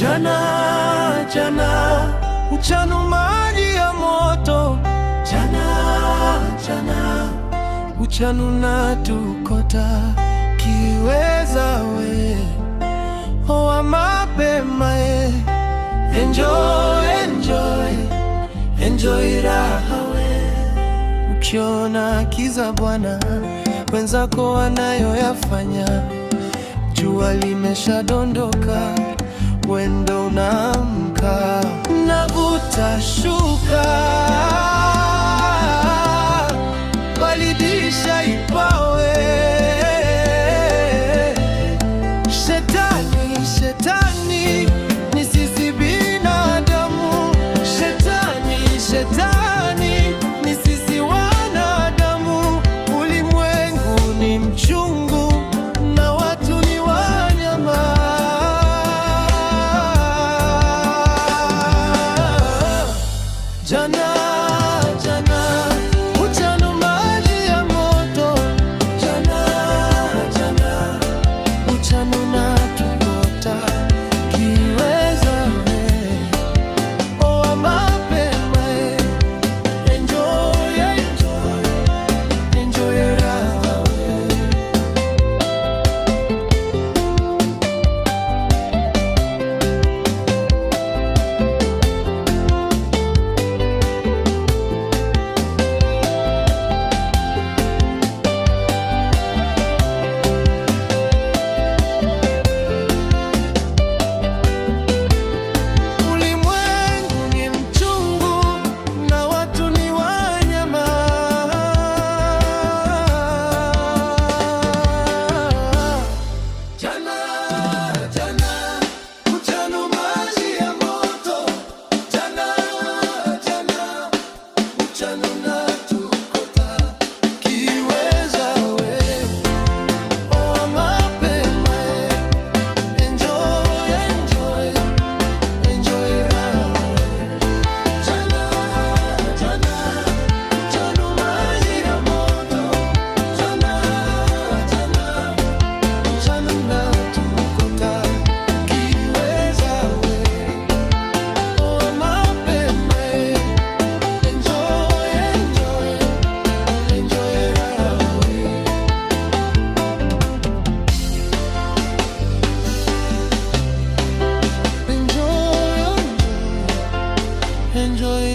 Jana, jana, mchana maji ya moto. Jana, jana, mchana unatukota. Kiweza we, oa mapema e. Enjoy, enjoy, enjoy raha we. Ukiona kiza bwana, wenzako wanayoyafanya. Jua limeshadondoka, wendo unaamka. Navuta shuka, balidisha ipawe. Shetani, shetani, ni sisi binadamu. Shetani, shetani, ni sisi wanadamu. Ulimwengu ni mchungu na watu ni wanyama. Jana